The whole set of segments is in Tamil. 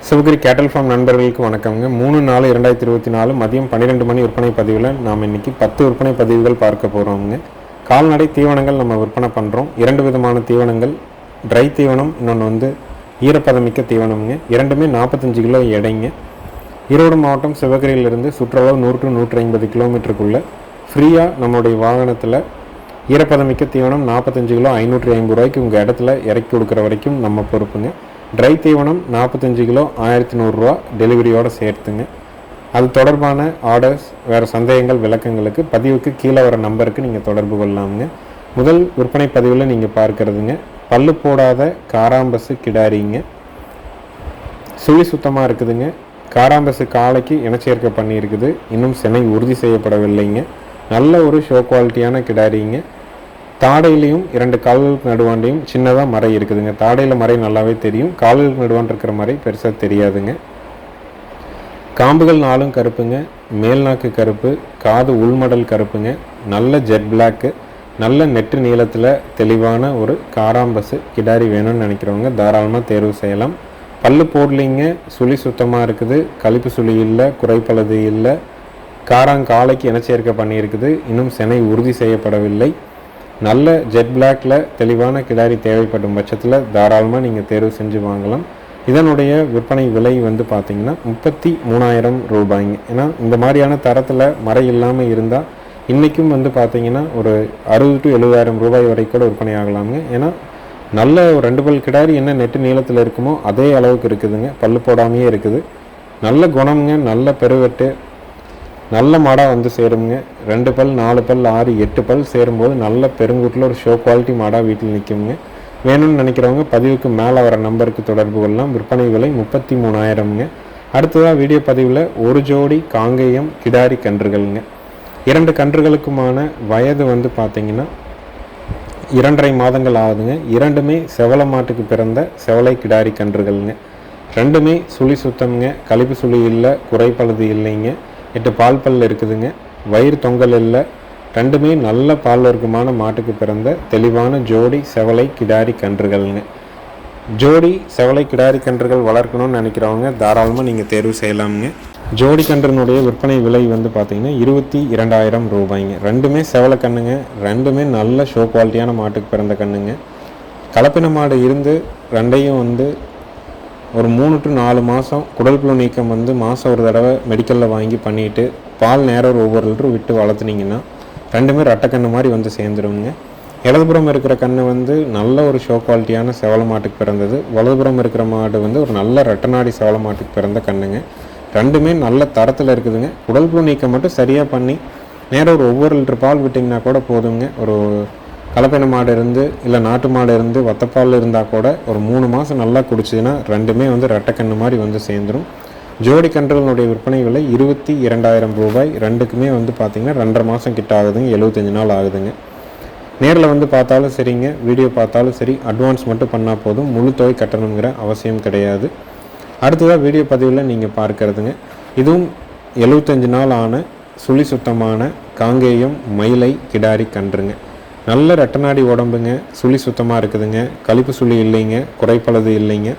சிவகிரி கேட்டல் ஃபார்ம் நண்பர்களுக்கு வணக்கம்ங்க. 3/4/2024 மதியம் 12 மணி விற்பனை பதிவில் நாம் இன்றைக்கி 10 விற்பனை பதிவுகள் பார்க்க போகிறோம்ங்க. கால்நடை தீவனங்கள் நம்ம விற்பனை பண்ணுறோம். 2 விதமான தீவனங்கள், ட்ரை தீவனம், இன்னொன்று ஈரப்பதமிக்க தீவனம்ங்க. இரண்டுமே 45 கிலோ எடைங்க. ஈரோடு மாவட்டம் சிவகிரியிலிருந்து சுற்றளவு 100 to 150 கிலோமீட்டருக்குள்ளே ஃப்ரீயாக நம்மளுடைய வாகனத்தில் ஈரப்பதமிக்க தீவனம் 45 கிலோ 550 ரூபாய்க்கு உங்கள் இடத்துல இறக்கி கொடுக்குற வரைக்கும் நம்ம பொறுப்புங்க. ட்ரை தீவனம் 45 கிலோ 1100 ரூபா டெலிவரியோடு சேர்த்துங்க. அது தொடர்பான ஆர்டர்ஸ், வேறு சந்தேகங்கள், விளக்கங்களுக்கு பதிவுக்கு கீழே வர நம்பருக்கு நீங்கள் தொடர்பு கொள்ளலாமுங்க. முதல் விற்பனை பதிவில் நீங்கள் பார்க்குறதுங்க பல்லு போடாத காராம்பசு கிடாரிங்க. சுழி சுத்தமாக இருக்குதுங்க. காராம்பசு காலைக்கு இனச்சேர்க்கை பண்ணியிருக்குது. இன்னும் சினை உறுதி செய்யப்படவில்லைங்க. நல்ல ஒரு ஷோ குவாலிட்டியான கிடாரிங்க. தாடையிலையும் 2 கால்களுக்கு நடுவாண்டையும் சின்னதாக மறை இருக்குதுங்க. தாடையில் மறை நல்லாவே தெரியும், கால்களுக்கு நடுவான் இருக்கிற மறை பெருசாக தெரியாதுங்க. காம்புகள் 4 கருப்புங்க. மேல்நாக்கு கருப்பு, காது உள்மடல் கருப்புங்க. நல்ல ஜெட் பிளாக்கு, நல்ல நெட்டு நீளத்தில் தெளிவான ஒரு காராம்பசு கிடாரி வேணும்னு நினைக்கிறவங்க தாராளமாக தேர்வு செய்யலாம். பல்லு போடலிங்க, சுழி சுத்தமாக இருக்குது, கழிப்பு சுழி இல்லை, குறைப்பழுது இல்லை, காலைக்கு இனச்சேர்க்கை பண்ணியிருக்குது. இன்னும் சினை உறுதி செய்யப்படவில்லை. நல்ல ஜெட் பிளாக்கில் தெளிவான கிடாரி தேவைப்படும் பட்சத்தில் தாராளமாக நீங்கள் தேர்வு செஞ்சு வாங்கலாம். இதனுடைய விற்பனை விலை பார்த்திங்கன்னா 33,000 ரூபாய்ங்க. ஏன்னா இந்த மாதிரியான தரத்தில் மறை இல்லாமல் இருந்தால் இன்றைக்கும் பார்த்திங்கன்னா ஒரு 60,000 to 70,000 ரூபாய் வரை கூட விற்பனை ஆகலாமுங்க. ஏன்னா நல்ல ஒரு 2 பல் கிடாரி என்ன நெட்டு நீளத்தில் இருக்குமோ அதே அளவுக்கு இருக்குதுங்க. பல்லு போடாமையே இருக்குது. நல்ல குணம்ங்க, நல்ல பெருவெட்டு, நல்ல மாடாக சேருங்க. 2 பல் 4 பல் 6 8 பல் சேரும்போது நல்ல பெருங்கூட்டில் ஒரு ஷோ குவாலிட்டி மாடாக வீட்டில் நிற்குங்க. வேணும்னு நினைக்கிறவங்க பதிவுக்கு மேலே வர நம்பருக்கு தொடர்பு கொள்ளலாம். விற்பனை விலை 33,000ங்க. அடுத்ததாக வீடியோ பதிவில் ஒரு ஜோடி காங்கேயம் கிடாரி கன்றுகள்ங்க. 2 கன்றுகளுக்குமான வயது பார்த்திங்கன்னா 2.5 மாதங்கள் ஆகுதுங்க. இரண்டுமே செவல மாட்டுக்கு பிறந்த செவலை கிடாரி கன்றுகள்ங்க. ரெண்டுமே சுழி சுத்தம்ங்க, கழிப்பு சுழி இல்லை, குறைப்பழுது இல்லைங்க. 8 பால் பல் இருக்குதுங்க. வயிறு தொங்கல் இல்லை. ரெண்டுமே நல்ல பால் வர்க்கமான மாட்டுக்கு பிறந்த தெளிவான ஜோடி செவலை கிடாரி கன்றுகள்ங்க. ஜோடி செவலை கிடாரி கன்றுகள் வளர்க்கணும்னு நினைக்கிறவங்க தாராளமாக நீங்கள் தேர்வு செய்யலாமுங்க. ஜோடி கன்றுனுடைய விற்பனை விலை பார்த்திங்கன்னா 22,000 ரூபாய்ங்க. ரெண்டுமே செவலை கண்ணுங்க. ரெண்டுமே நல்ல ஷோ குவாலிட்டியான மாட்டுக்கு பிறந்த கண்ணுங்க. கலப்பின மாடு இருந்து ரெண்டையும் ஒரு 3 to 4 மாதம் குடல் புழு நீக்கம் மாதம் ஒரு தடவை மெடிக்கலில் வாங்கி பண்ணிவிட்டு பால் நேரம் ஒவ்வொரு லிட்டரும் விட்டு வளர்த்துனீங்கன்னா ரெண்டுமே ரெட்டைக்கண்ணு மாதிரி சேர்ந்துருங்க. இடதுபுறம் இருக்கிற கண்ணு நல்ல ஒரு ஷோ குவாலிட்டியான செவல மாட்டுக்கு பிறந்தது. வலதுபுறம் இருக்கிற மாடு ஒரு நல்ல ரெட்டநாடி செவல மாட்டுக்கு பிறந்த கண்ணுங்க. ரெண்டுமே நல்ல தரத்தில் இருக்குதுங்க. குடல் புழு நீக்கம் மட்டும் சரியாக பண்ணி நேரம் ஒவ்வொரு லிட்டர் பால் விட்டிங்கன்னா கூட போதுங்க. ஒரு கலப்பின மாடு இருந்து இல்லை நாட்டு மாடு இருந்து வத்தப்பால் இருந்தால் கூட ஒரு 3 மாதம் நல்லா குடிச்சதுன்னா ரெண்டுமே ரெட்டைக்கண்ணு மாதிரி சேர்ந்துடும். ஜோடி கன்றுகளுடைய விற்பனை விலை 22,000 ரூபாய். ரெண்டுக்குமே பார்த்திங்கன்னா 2.5 மாதம் கிட்ட ஆகுதுங்க. 75 நாள் ஆகுதுங்க. நேரில் பார்த்தாலும் சரிங்க, வீடியோ பார்த்தாலும் சரி, அட்வான்ஸ் மட்டும் பண்ணால் போதும். முழு தொகை கட்டணுங்கிற அவசியம் கிடையாது. அடுத்ததாக வீடியோ பதிவில் நீங்கள் பார்க்கறதுங்க இதுவும் 75 நாள் ஆன சுழி சுத்தமான காங்கேயம் மயிலை கிடாரி கன்றுங்க. நல்ல ரெட்டநாடி உடம்புங்க, சுழி சுத்தமாக இருக்குதுங்க, கழிப்பு சுழி இல்லைங்க, குறைப்பழுது இல்லைங்க.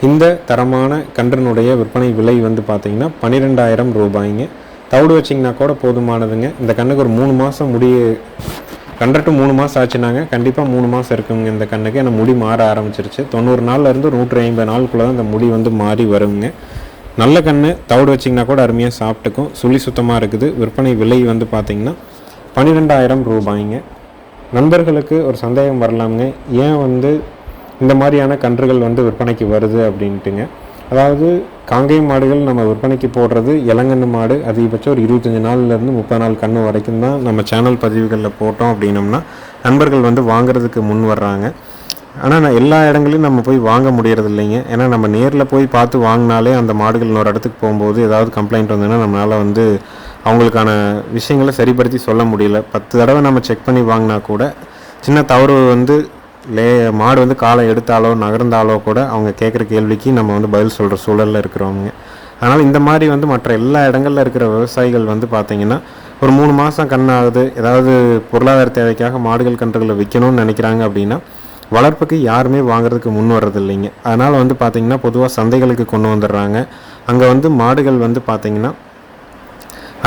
இந்த தரமான கன்றினுடைய விற்பனை விலை பார்த்திங்கன்னா 12,000 ரூபாய்ங்க. தவிடு வச்சிங்கன்னா கூட போதுமானதுங்க. இந்த கண்ணுக்கு ஒரு 3 மாதம் முடி, 2 to 3 மாதம் ஆச்சுனாங்க கண்டிப்பாக 3 மாதம் இருக்குங்க இந்த கண்ணுக்கு. ஏன்னா முடி மாற ஆரம்பிச்சிருச்சு. 90 நாள்லேருந்து 150 நாளுக்குள்ளே தான் இந்த முடி மாறி வருங்க. நல்ல கண்ணு, தவிடு வச்சிங்கன்னா கூட அருமையாக சாப்பிட்டுக்கும், சுழி சுத்தமாக இருக்குது. விற்பனை விலை பார்த்திங்கன்னா 12,000 ரூபாய்ங்க. நண்பர்களுக்கு ஒரு சந்தேகம் வரலாமுங்க, ஏன் இந்த மாதிரியான கன்றுகள் விற்பனைக்கு வருது அப்படின்ட்டுங்க. அதாவது காங்கேயம் மாடுகள் நம்ம விற்பனைக்கு போடுறது இளங்கன்று மாடு அதிகபட்சம் ஒரு 25 நாள்லேருந்து 30 நாள் கன்று வரைக்கும் தான் நம்ம சேனல் பதிவுகளில் போட்டோம் அப்படின்னம்னா நண்பர்கள் வாங்குறதுக்கு முன் வர்றாங்க. ஆனால் எல்லா இடங்களையும் நம்ம போய் வாங்க முடியறது இல்லைங்க. ஏன்னா நம்ம நேரில் போய் பார்த்து வாங்கினாலே அந்த மாடுகள் இன்னொரு இடத்துக்கு போகும்போது ஏதாவது கம்ப்ளைண்ட் வந்ததுன்னா நம்மளால் அவங்களுக்கான விஷயங்களை சரிப்படுத்தி சொல்ல முடியல. 10 தடவை நம்ம செக் பண்ணி வாங்கினா கூட சின்ன தவறு மாடு காலை எடுத்தாலோ நகர்ந்தாலோ கூட அவங்க கேட்குற கேள்விக்கு நம்ம பதில் சொல்கிற சூழலில் இருக்கிறவங்க. அதனால் இந்த மாதிரி மற்ற எல்லா இடங்களில் இருக்கிற விவசாயிகள் பார்த்திங்கன்னா ஒரு 3 மாதம் கண்ணாகுது, ஏதாவது பொருளாதார தேவைக்காக மாடுகள் கன்றுகளை விற்கணும்னு நினைக்கிறாங்க அப்படின்னா வளர்ப்புக்கு யாருமே வாங்குறதுக்கு முன் வர்றது இல்லைங்க. அதனால் வந்து பார்த்திங்கன்னா பொதுவாக சந்தைகளுக்கு கொண்டு வந்துடுறாங்க. அங்கே வந்து மாடுகள் வந்து பார்த்திங்கன்னா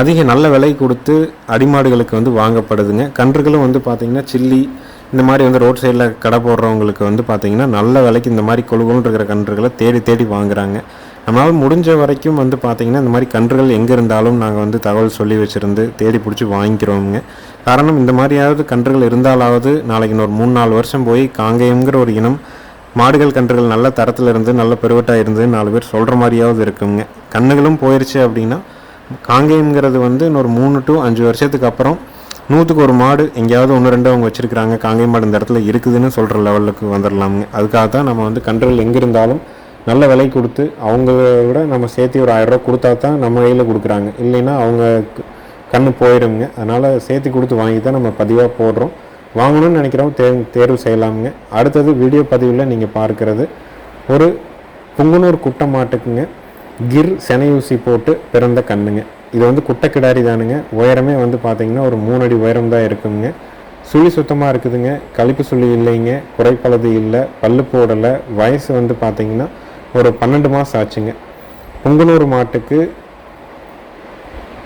அதிக நல்ல விலை கொடுத்து அடிமாடுகளுக்கு வந்து வாங்கப்படுதுங்க. கன்றுகளும் வந்து பார்த்திங்கன்னா சில்லி இந்த மாதிரி வந்து ரோட் சைடில் கடை போடுறவங்களுக்கு வந்து பார்த்திங்கன்னா நல்ல விலைக்கு இந்த மாதிரி கொழுகொழுன்னு இருக்கிற கன்றுகளை தேடி தேடி வாங்குகிறாங்க. நம்மளால் முடிஞ்ச வரைக்கும் வந்து பார்த்திங்கன்னா இந்த மாதிரி கன்றுகள் எங்கே இருந்தாலும் நாங்கள் வந்து தகவல் சொல்லி வச்சுருந்து தேடி பிடிச்சி வாங்கிக்கிறோமுங்க. காரணம் இந்த மாதிரியாவது கன்றுகள் இருந்தாலாவது நாளைக்கு இன்னொரு 3-4 வருஷம் போய் காங்கேயம்ங்கிற ஒரு இனம் மாடுகள் கன்றுகள் நல்ல தரத்தில் இருந்து நல்ல பெருவட்டாக இருந்து 4 பேர் சொல்கிற மாதிரியாவது இருக்குங்க. கன்றுகளும் போயிடுச்சு அப்படின்னா காங்கேயம்ங்கிறது வந்து இன்னொரு 3 to 5 வருஷத்துக்கு அப்புறம் 100க்கு 1 மாடு எங்கேயாவது 1-2 அவங்க வச்சுருக்கிறாங்க, காங்கேயம் மாடு இந்த இடத்துல இருக்குதுன்னு சொல்கிற லெவலுக்கு வந்துடலாமுங்க. அதுக்காக தான் நம்ம வந்து கன்றுகள் எங்கே இருந்தாலும் நல்ல விலை கொடுத்து அவங்க விட நம்ம சேர்த்து ஒரு 1000 ரூபா கொடுத்தா தான் நம்ம கையில் கொடுக்குறாங்க. இல்லைன்னா அவங்க கண்ணு போயிடுங்க. அதனால் சேர்த்து கொடுத்து வாங்கி தான் நம்ம பதிவாக போடுறோம். வாங்கணும்னு நினைக்கிறவங்க தேர்வு செய்யலாமுங்க. அடுத்தது வீடியோ பதிவில் நீங்கள் பார்க்குறது ஒரு புங்குனூர் குட்டை மாட்டுக்குங்க கிர் செனையூசி போட்டு பிறந்த கண்ணுங்க. இது வந்து குட்டை கிடாரி தானுங்க. உயரமே வந்து பார்த்திங்கன்னா ஒரு 3 அடி உயரம் தான் இருக்குங்க. சுழி சுத்தமாக இருக்குதுங்க. கழிப்பு சுழி இல்லைங்க, குறைப்பழுது இல்லை, பல்லு போடலை. வயசு வந்து பார்த்திங்கன்னா ஒரு 12 மாதம் ஆச்சுங்க. புங்குனூர் மாட்டுக்கு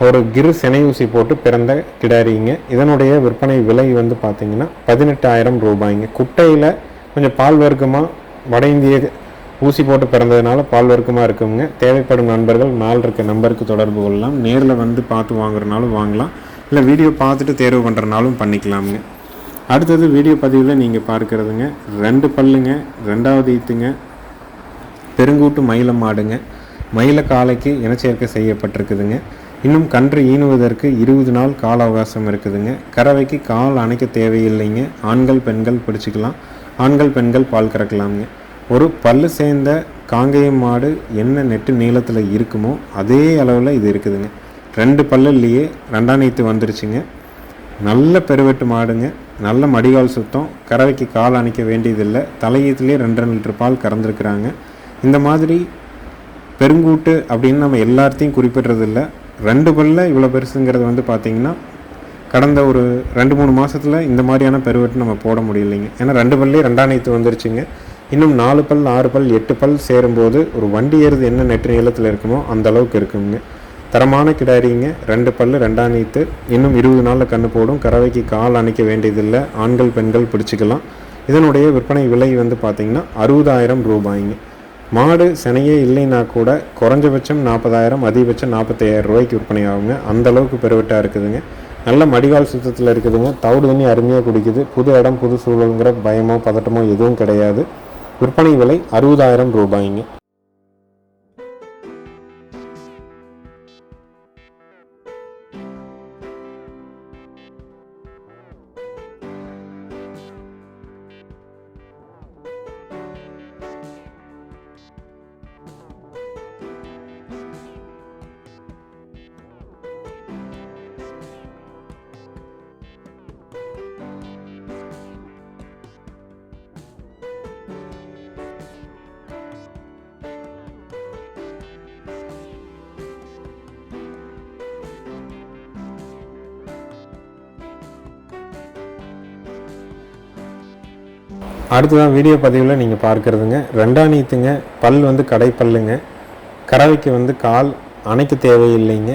ஒரு கிர் செனையூசி போட்டு பிறந்த கிடாரிங்க. இதனுடைய விற்பனை விலை வந்து பார்த்திங்கன்னா 18,000 ரூபாய்ங்க. குட்டையில் கொஞ்சம் பால் வர்க்கமாக வட இந்திய ஊசி போட்டு பிறந்ததுனால பால் வர்க்கமாக இருக்குங்க. தேவைப்படும் நண்பர்கள் மேல் இருக்க நம்பருக்கு தொடர்பு கொள்ளலாம். நேரில் வந்து பார்த்து வாங்குறதுனாலும் வாங்கலாம், இல்லை வீடியோ பார்த்துட்டு தேர்வு பண்ணுறனாலும் பண்ணிக்கலாமுங்க. அடுத்தது வீடியோ பதிவில் நீங்கள் பார்க்குறதுங்க 2 பல்லுங்க, 2வது ஈத்துங்க, பெருங்கூட்டு மயில மாடுங்க. மயில காலைக்கு இனச்சேர்க்கை செய்யப்பட்டிருக்குதுங்க. இன்னும் கன்று ஈனுவதற்கு 20 நாள் கால அவகாசம் இருக்குதுங்க. கறவைக்கு கால் அணைக்க தேவையில்லைங்க. ஆண்கள் பெண்கள் பிடிச்சிக்கலாம், ஆண்கள் பெண்கள் பால் கறக்கலாமுங்க. ஒரு பல்லு சேர்ந்த காங்கேயம் மாடு என்ன நெட்டு நீளத்தில் இருக்குமோ அதே அளவில் இது இருக்குதுங்க. 2 பல்லுலேயே 2ஆம் நீத்து வந்துருச்சுங்க. நல்ல பெருவெட்டு மாடுங்க. நல்ல மடிகால் சுத்தம். கறவைக்கு கால் அணைக்க வேண்டியதில்லை. தலையீத்துலேயே 2.5 லிட்டர் பால் கறந்துருக்குறாங்க. இந்த மாதிரி பெருங்கூட்டு அப்படின்னு நம்ம எல்லாத்தையும் குறிப்பிட்றதில்ல. 2 பல்ல இவ்வளோ பெருசுங்கிறது வந்து பார்த்திங்கன்னா கடந்த ஒரு 2-3 மாதத்தில் இந்த மாதிரியான பெருவெட்டு நம்ம போட முடியலைங்க. ஏன்னா 2 பல்லே 2ஆம் நீத்து வந்துருச்சுங்க. இன்னும் 4 பல் 6 பல் 8 பல் சேரும்போது ஒரு வண்டி ஏறுது என்ன நெட்டு நீளத்தில் இருக்குமோ அந்த அளவுக்கு இருக்குங்க. தரமான கிடாரிங்க. 2 பல் 2ஆம் நீத்து. இன்னும் 20 நாளில் கன்று போடும். கறவைக்கு கால் அணைக்க வேண்டியதில்லை. ஆண்கள் பெண்கள் பிடிச்சிக்கலாம். இதனுடைய விற்பனை விலை வந்து பார்த்திங்கன்னா 60,000 ரூபாய்ங்க. மாடு சினையே இல்லைன்னா கூட குறைஞ்சபட்சம் 40,000, அதிகபட்சம் 45,000 ரூபாய்க்கு விற்பனை ஆகுங்க. அந்தளவுக்கு பெருவெட்டாக இருக்குதுங்க. நல்ல மடிகால் சுத்தத்தில் இருக்குதுங்க. தவிடு தண்ணி அருமையாக குடிக்குது. புது இடம் புது சூழலுங்கிற பயமோ பதட்டமோ எதுவும் கிடையாது. விற்பனை விலை 60,000 ரூபாய்ங்க. அடுத்ததான் வீடியோ பதிவில் நீங்கள் பார்க்குறதுங்க 2ஆம் நீத்துங்க. பல் வந்து கடைப்பல்லுங்க. கறவைக்கு வந்து கால் அணைக்க தேவையில்லைங்க.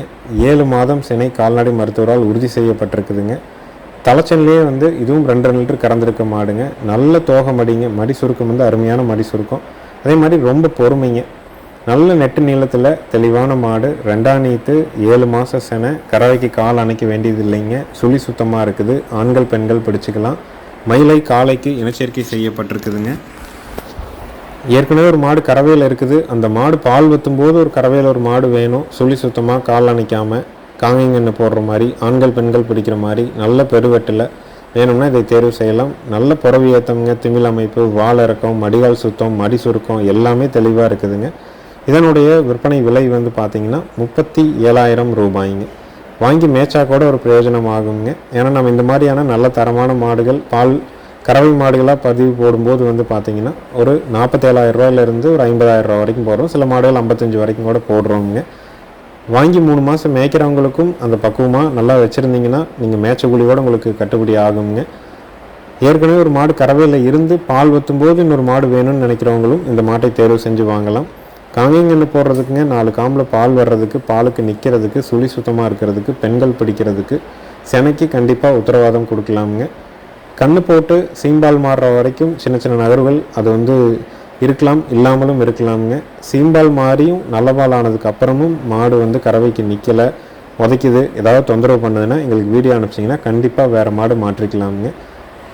7 மாதம் சினை கால்நடை மருத்துவரால் உறுதி செய்யப்பட்டிருக்குதுங்க. தலைச்சல்லையே வந்து இதுவும் 2.5 லிட்டர் கறந்துருக்க மாடுங்க. நல்ல தோகை மடிங்க. மடி சுருக்கம் வந்து அருமையான மடி சுருக்கம். அதே மாதிரி ரொம்ப பொறுமைங்க. நல்ல நெட்டு நீளத்தில் தெளிவான மாடு. 2ஆம் நீத்து, 7 மாதம் சினை. கறவைக்கு கால் அணைக்க வேண்டியது இல்லைங்க. சுழி சுத்தமாக இருக்குது. ஆண்கள் பெண்கள் பிடிச்சிக்கலாம். மயிலை காலைக்கு இனச்சேர்க்கை செய்யப்பட்டிருக்குதுங்க. ஏற்கனவே ஒரு மாடு கறவையில் இருக்குது. அந்த மாடு பால் ஊற்றும்போது ஒரு கறவையில் ஒரு மாடு வேணும். சுழி சுத்தமாக கால் அணைக்காமல் காங்கைங்கன்னு போடுற மாதிரி ஆண்கள் பெண்கள் பிடிக்கிற மாதிரி நல்ல பெருவெட்டில் வேணும்னா இதை தேர்வு செய்யலாம். நல்ல புறவி ஏற்றம்ங்க. திமிழ் அமைப்பு, வால் இறக்கம், மடிகால் சுத்தம், மடி சுருக்கம் எல்லாமே தெளிவாக இருக்குதுங்க. இதனுடைய விற்பனை விலை வந்து பார்த்திங்கன்னா 37,000 ரூபாய்ங்க. வாங்கி மேய்ச்சா கூட ஒரு பிரயோஜனம் ஆகுங்க. ஏன்னா நம்ம இந்த மாதிரியான நல்ல தரமான மாடுகள் பால் கறவை மாடுகளாக பதிவு போடும்போது வந்து பார்த்திங்கன்னா ஒரு 47,000 ரூபாயிலேருந்து ஒரு 50,000 ரூபா வரைக்கும் போடுறோம். சில மாடுகள் 55 வரைக்கும் கூட போடுறோங்க. வாங்கி 3 மாதம் மேய்க்கிறவங்களுக்கும் அந்த பக்குவமாக நல்லா வச்சுருந்தீங்கன்னா நீங்கள் மேய்ச்ச கூலியோடு உங்களுக்கு கட்டுப்படி ஆகுங்க. ஏற்கனவே ஒரு மாடு கறவையில் இருந்து பால் வற்றும்போது இன்னொரு மாடு வேணும்னு நினைக்கிறவங்களும் இந்த மாட்டை தேர்வு செஞ்சு வாங்கலாம். காங்கேயங்கன்று போடுறதுக்குங்க 4 காம்பில் பால் வர்றதுக்கு, பாலுக்கு நிற்கிறதுக்கு, சுழி சுத்தமாக இருக்கிறதுக்கு, பெண்கள் பிடிக்கிறதுக்கு, செனைக்கு கண்டிப்பாக உத்தரவாதம் கொடுக்கலாமுங்க. கண்ணு போட்டு சீம்பால் மாறுற வரைக்கும் சின்ன சின்ன நகர்வுகள் அது இருக்கலாம், இல்லாமலும் இருக்கலாமுங்க. சீம்பால் மாறியும் நல்ல பால் ஆனதுக்கு அப்புறமும் மாடு கறவைக்கு நிற்கலை, உதைக்குது, ஏதாவது தொந்தரவு பண்ணுதுன்னா எங்களுக்கு வீடியோ அனுப்பிச்சிங்கன்னா கண்டிப்பாக வேறு மாடு மாற்றிக்கலாமுங்க.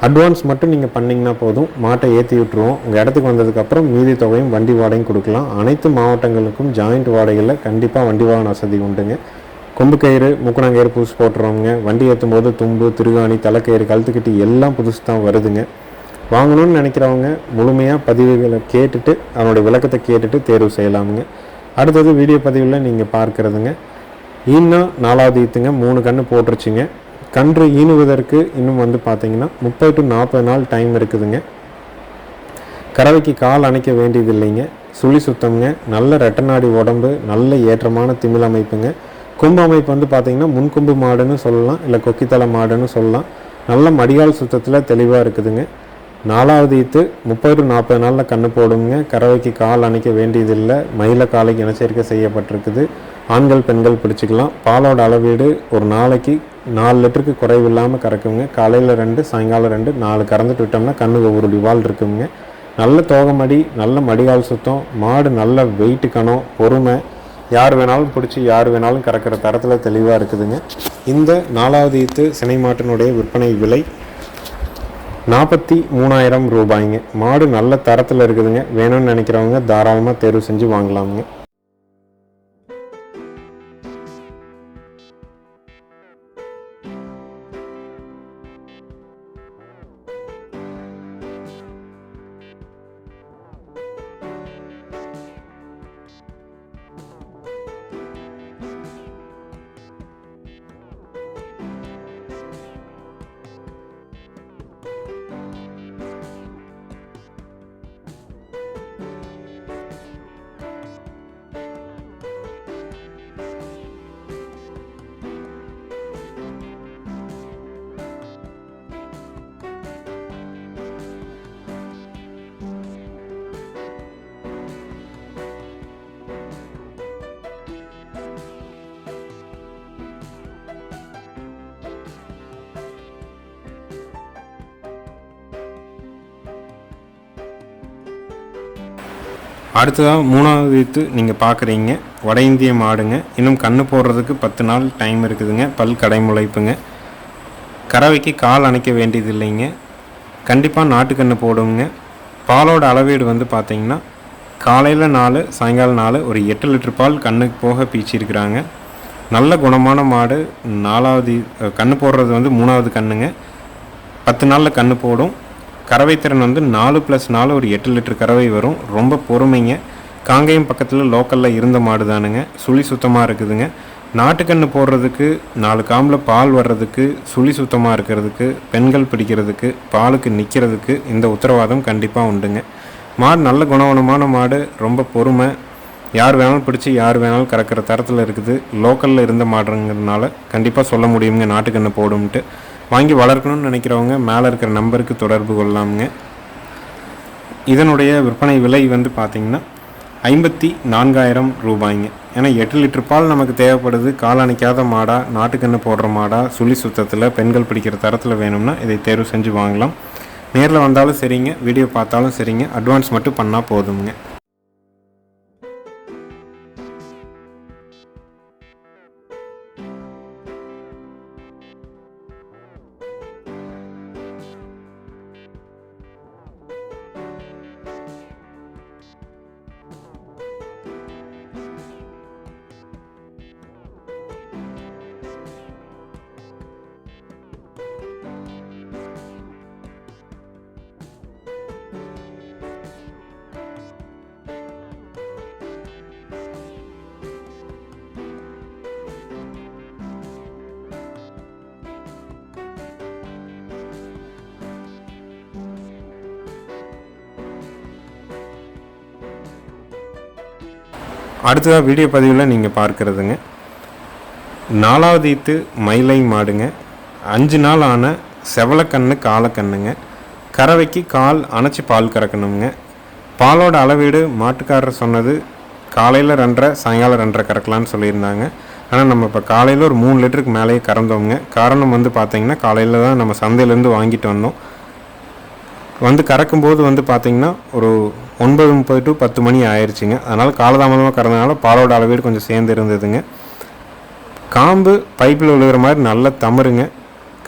அட்வான்ஸ் மட்டும் நீங்கள் பண்ணிங்கன்னா போதும், மாட்டை ஏற்றி விட்டுருவோம். உங்கள் இடத்துக்கு வந்ததுக்கப்புறம் மீதி தொகையும் வண்டி வாடகையும் கொடுக்கலாம். அனைத்து மாவட்டங்களுக்கும் ஜாயிண்ட் வாடகையில் கண்டிப்பாக வண்டி வாகன வசதி உண்டுங்க. கொம்பு கயிறு, முக்கணங்கயிறு புதுசு போட்டுறவங்க, வண்டி ஏற்றும் போது தும்பு, திருகாணி, தலைக்கயிறு, கழுத்துக்கட்டி எல்லாம் புதுசு தான் வருதுங்க. வாங்கணும்னு நினைக்கிறவங்க முழுமையாக பதிவுகளை கேட்டுட்டு அதனுடைய விளக்கத்தை கேட்டுட்டு தேர்வு செய்யலாமுங்க. அடுத்தது வீடியோ பதிவில் நீங்கள் பார்க்குறதுங்க, ஈன்னா 4வது ஈத்துங்க, 3 கன்று போட்டுருச்சுங்க. கன்று ஈனுவதற்கு இன்னும் பார்த்தீங்கன்னா 30 to 40 நாள் டைம் இருக்குதுங்க. கறவைக்கு கால் அணைக்க வேண்டியது இல்லைங்க. சுழி சுத்தம்ங்க, நல்ல ரெட்டநாடி உடம்பு, நல்ல ஏற்றமான திமிழ் அமைப்புங்க. கொம்பு அமைப்பு பார்த்தீங்கன்னா முன்கொம்பு மாடுன்னு சொல்லலாம், இல்லை கொக்கித்தலை மாடுன்னு சொல்லலாம். நல்ல மடிகால் சுத்தத்தில் தெளிவாக இருக்குதுங்க. 4வது ஈத்து 30 to 40 நாளில் கன்று போடுங்க. கறவைக்கு கால் அணைக்க வேண்டியதில்லை. மயில காலைக்கு இனச்சேர்க்கை செய்யப்பட்டிருக்குது. ஆண்கள் பெண்கள் பிடிச்சிக்கலாம். பாலோட அளவீடு ஒரு நாளைக்கு 4 லிட்டருக்கு குறைவில்லாமல் கறக்குங்க. காலையில் 2, சாயங்காலம் 2, 4 கறந்துட்டு விட்டோம்னா கண்ணு ஒரு டிவால் இருக்குங்க. நல்ல தோகமடி, நல்ல மடிகால் சுத்தம், மாடு நல்ல வெயிட்டு கணம், பொறுமை, யார் வேணாலும் பிடிச்சி யார் வேணாலும் கறக்கிற தரத்தில் தெளிவாக இருக்குதுங்க. இந்த 4வது ஈத்து சினை மாட்டினுடைய விற்பனை விலை 43,000 ரூபாய்ங்க. மாடு நல்ல தரத்தில் இருக்குதுங்க. வேணும்னு நினைக்கிறவங்க தாராளமாக தேர்வு செஞ்சு வாங்கலாமுங்க. அடுத்ததாக 3வது ஈத்து நீங்கள் பார்க்குறீங்க, வட இந்திய மாடுங்க. இன்னும் கன்று போடுறதுக்கு 10 நாள் டைம் இருக்குதுங்க. பல் கடைமுளைப்புங்க. கறவைக்கு கால் அணைக்க வேண்டியது இல்லைங்க. கண்டிப்பாக நாட்டுக்கன்று போடுங்க. பாலோட அளவீடு பார்த்தீங்கன்னா காலையில் 4, சாயங்காலம் 4, ஒரு 8 லிட்டர் பால் கண்ணுக்கு போக பீச்சிருக்கிறாங்க. நல்ல குணமான மாடு. 4வது கன்று போடுறது 3வது கண்ணுங்க. 10 நாளில் கன்று போடும். கறவை திறன் 4+4 ஒரு 8 லிட்டர் கறவை வரும். ரொம்ப பொறுமைங்க. காங்கேயம் பக்கத்தில் லோக்கலில் இருந்த மாடு தானுங்க. சுழி சுத்தமாக இருக்குதுங்க. நாட்டுக்கன்று போடுறதுக்கு, 4 காம்பில் பால் வர்றதுக்கு, சுழி சுத்தமாக இருக்கிறதுக்கு, பெண்கள் பிடிக்கிறதுக்கு, பாலுக்கு நிற்கிறதுக்கு இந்த உத்தரவாதம் கண்டிப்பாக உண்டுங்க. மாடு நல்ல குணவனமான மாடு, ரொம்ப பொறுமை, யார் வேணாலும் பிடிச்சி யார் வேணாலும் கறக்கிற தரத்தில் இருக்குது. லோக்கலில் இருந்த மாடுங்கிறதுனால கண்டிப்பாக சொல்ல முடியுங்க நாட்டுக்கன்று போடும்ட்டு. வாங்கி வளர்க்கணும்னு நினைக்கிறவங்க மேலே இருக்கிற நம்பருக்கு தொடர்பு கொள்ளலாமுங்க. இதனுடைய விற்பனை விலை பார்த்திங்கன்னா 54,000 ரூபாய்ங்க. ஏன்னா 8 லிட்டர் பால் நமக்கு தேவைப்படுது. கால் அணைக்காத மாடா, நாட்டுக்கன்று போடுற மாடா, சுழி சுத்தத்தில் பெண்கள் பிடிக்கிற தரத்தில் வேணும்னா இதை தேர்வு செஞ்சு வாங்கலாம். நேரில் வந்தாலும் சரிங்க, வீடியோ பார்த்தாலும் சரிங்க, அட்வான்ஸ் மட்டும் பண்ணால் போதுங்க. அடுத்ததாக வீடியோ பதிவில் நீங்கள் பார்க்குறதுங்க, 4வது ஈத்து மயிலை மாடுங்க. 5 நாள் ஆன செவலக்கண்ணு காலக்கண்ணுங்க. கறவைக்கு கால் அணைச்சி பால் கறக்கணுங்க. பாலோட அளவீடு மாட்டுக்காரர் சொன்னது காலையில் 2.5 சாயங்காலம் 2.5 கறக்கலான்னு சொல்லியிருந்தாங்க. ஆனால் நம்ம இப்போ காலையில் ஒரு 3 லிட்டருக்கு மேலேயே கறந்தோங்க. காரணம் வந்து பார்த்திங்கன்னா காலையில் தான் நம்ம சந்தையிலேருந்து வாங்கிட்டு வந்தோம். வந்து கறக்கும்போது வந்து பார்த்திங்கன்னா ஒரு 9:30 to 10 மணி ஆயிடுச்சுங்க. அதனால் காலதாமதமாக கறந்தனால பாலோட அளவீடு கொஞ்சம் சேர்ந்து இருந்ததுங்க. காம்பு பைப்பில் விழுகிற மாதிரி நல்ல தமருங்க.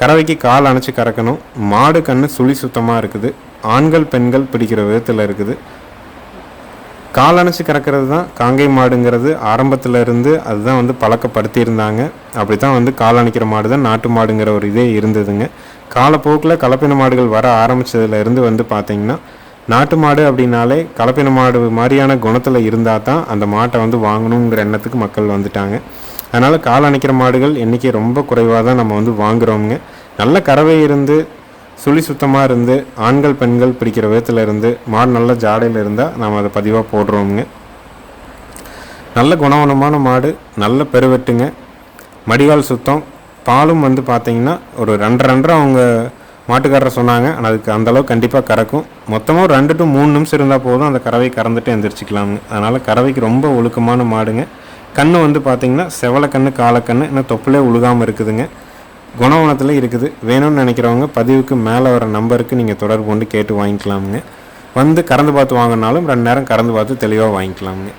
கறவைக்கு கால் அணைச்சி கறக்கணும். மாடு கண்ணு சுழி சுத்தமாக இருக்குது. ஆண்கள் பெண்கள் பிடிக்கிற விதத்தில் இருக்குது. கால் அணைச்சி கறக்கிறது தான் காங்கை மாடுங்கிறது ஆரம்பத்தில் இருந்து அதுதான் வந்து பழக்கப்படுத்தியிருந்தாங்க. அப்படி தான் வந்து கால் அணைக்கிற மாடு தான் நாட்டு மாடுங்கிற ஒரு இதே இருந்ததுங்க. காலப்போக்கில் கலப்பின மாடுகள் வர ஆரம்பித்ததுலேருந்து வந்து பார்த்திங்கன்னா நாட்டு மாடு அப்படின்னாலே கலப்பின மாடு மாதிரியான குணத்தில் இருந்தால் தான் அந்த மாட்டை வந்து வாங்கணுங்கிற எண்ணத்துக்கு மக்கள் வந்துட்டாங்க. அதனால் கால் அணைக்கிற மாடுகள் எண்ணிக்கை ரொம்ப குறைவாக தான் நம்ம வந்து வாங்குகிறோங்க. நல்ல கறவை இருந்து சுழி சுத்தமாக இருந்து ஆண்கள் பெண்கள் பிடிக்கிற விதத்தில் இருந்து மாடு நல்ல ஜாடையில் இருந்தால் நம்ம அதை பதிவாக போடுறோமுங்க. நல்ல குணவனமான மாடு, நல்ல பெருவெட்டுங்க, மடிகால் சுத்தம். பாலும் வந்து பார்த்திங்கன்னா ஒரு 2.5 அவங்க மாட்டுக்காரர் சொன்னாங்க. ஆனால் அதுக்கு அந்தளவு கண்டிப்பாக கறக்கும். மொத்தமாக 2 to 3 நிமிஷம் இருந்தால் போதும் அந்த கறவை கறந்துட்டு எந்திரிச்சிக்கலாமுங்க. அதனால் கறவைக்கு ரொம்ப ஒழுக்கமான மாடுங்க. கண்ணு வந்து பார்த்திங்கன்னா செவலை கண்ணு காலக்கண்ணு இன்னும் தொப்புலே உழுகாமல் இருக்குதுங்க. குணவனத்தில் இருக்குது. வேணும்னு நினைக்கிறவங்க பதிவுக்கு மேலே வர நம்பருக்கு நீங்கள் தொடர்பு கொண்டு கேட்டு வாங்கிக்கலாமுங்க. வந்து கறந்து பார்த்து வாங்கினாலும் 2 நேரம் கறந்து பார்த்து தெளிவாக வாங்கிக்கலாமுங்க.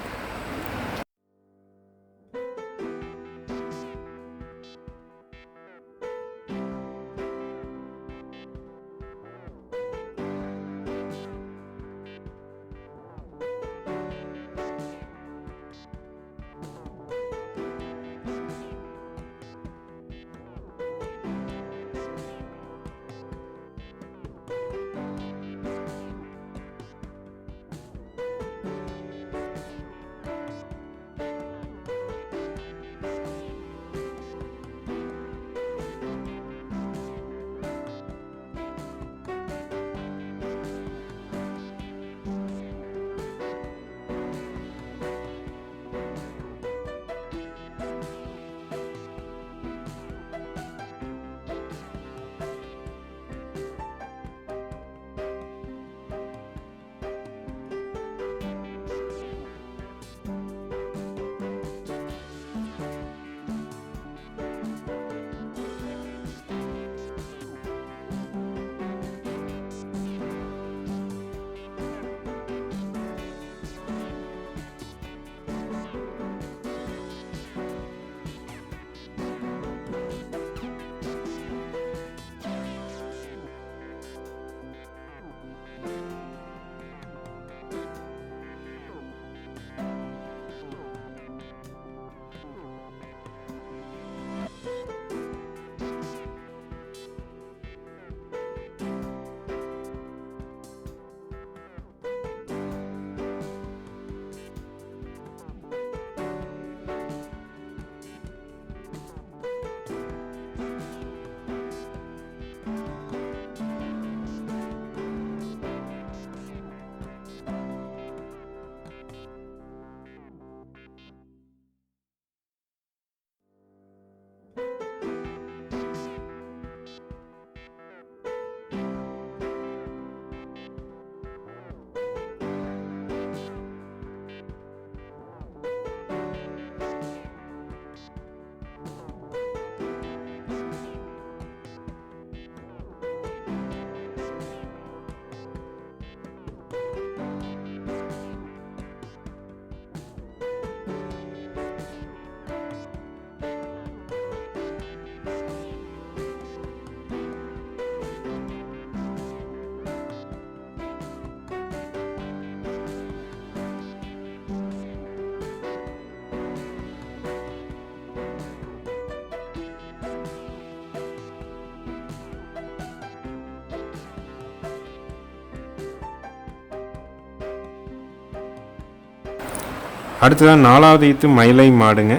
அடுத்ததான் 4வது ஈத்து மயிலை மாடுங்க.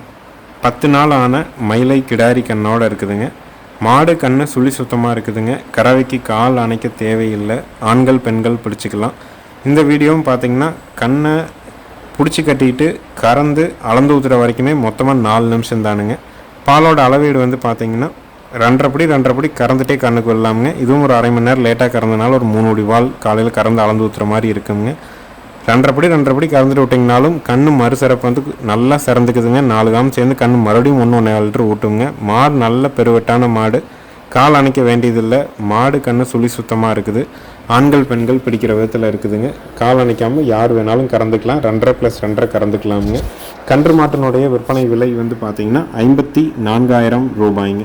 10 நாள் ஆன மயிலை கிடாரி கண்ணோடு இருக்குதுங்க. மாடு கண்ணு சுழி சுத்தமாக இருக்குதுங்க. கறவைக்கு கால் அணைக்க தேவையில்லை. ஆண்கள் பெண்கள் பிடிச்சிக்கலாம். இந்த வீடியோவும் பார்த்திங்கன்னா கண்ணை பிடிச்சி கட்டிட்டு கறந்து அளந்து ஊற்றுற வரைக்குமே மொத்தமாக 4 நிமிஷம் தானுங்க. பாலோட அளவீடு வந்து பார்த்திங்கன்னா 2.5 படி கறந்துட்டே கண்ணுக்கு வரலாமுங்க. இதுவும் ஒரு அரை மணி நேரம் லேட்டாக கறந்தனால ஒரு 3 அடி வால் காலையில் கறந்து அளந்து ஊற்றுற மாதிரி இருக்குங்க. 2.5 படி கறந்துட்டு விட்டிங்கனாலும் கண்ணு மறுசிறப்பு வந்து நல்லா சிறந்துக்குதுங்க. 4 காம் சேர்ந்து கண்ணு மறுபடியும் 1.5 லிட்டர் ஊட்டுங்க. மாடு நல்ல பெருவெட்டான மாடு, கால் அணைக்க வேண்டியதில்லை. மாடு கண்ணு சுழி சுத்தமாக இருக்குது. ஆண்கள் பெண்கள் பிடிக்கிற விதத்தில் இருக்குதுங்க. கால் அணைக்காமல் யார் வேணாலும் கறந்துக்கலாம். 2.5 + 2.5 கறந்துக்கலாமுங்க. கன்று மாட்டினுடைய விற்பனை விலை வந்து பார்த்திங்கன்னா 54,000 ரூபாய்ங்க.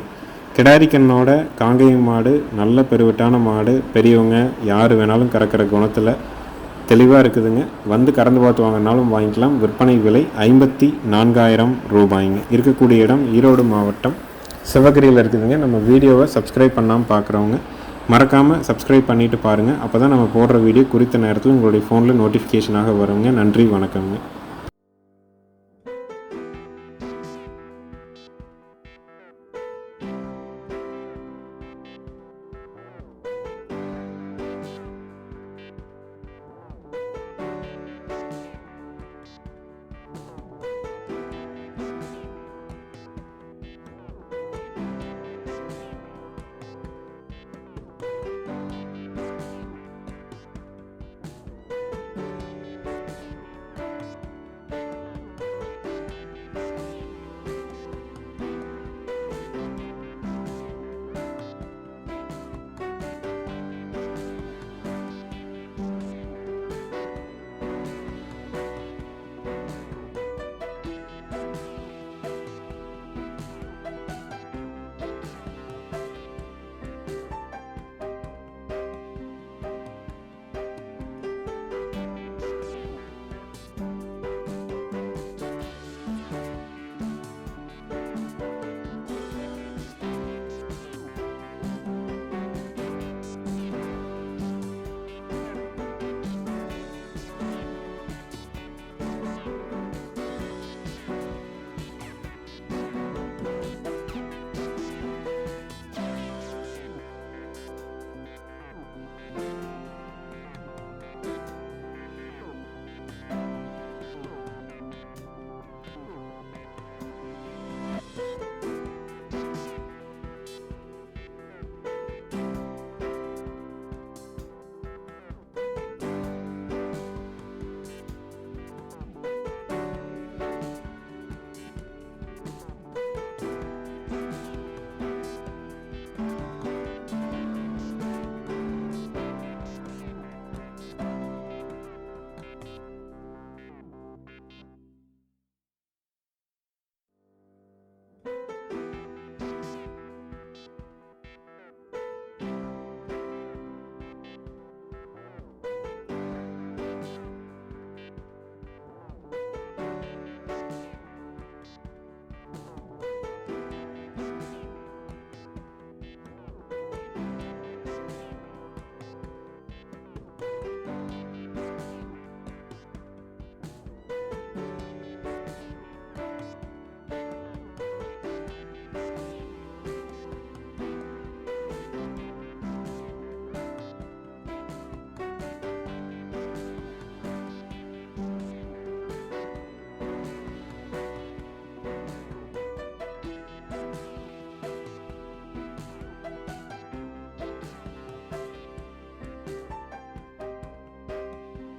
கிடாரி கண்ணோட காங்கேயம் மாடு, நல்ல பெருவெட்டான மாடு, பெரியவங்க யார் வேணாலும் கறக்கிற குணத்தில் தெளிவாக இருக்குதுங்க. வந்து கறந்து பார்த்து வாங்கினாலும் வாங்கிக்கலாம். விற்பனை விலை 54,000 ரூபாய்ங்க. இருக்கக்கூடிய இடம் ஈரோடு மாவட்டம், சிவகிரியில் இருக்குதுங்க. நம்ம வீடியோவை சப்ஸ்கிரைப் பண்ணாமல் பார்க்குறவங்க மறக்காமல் சப்ஸ்கிரைப் பண்ணிவிட்டு பாருங்கள். அப்போ தான் நம்ம போடுற வீடியோ குறித்த நேரத்தில் உங்களுடைய ஃபோனில் நோட்டிஃபிகேஷனாக வருங்க. நன்றி, வணக்கங்க.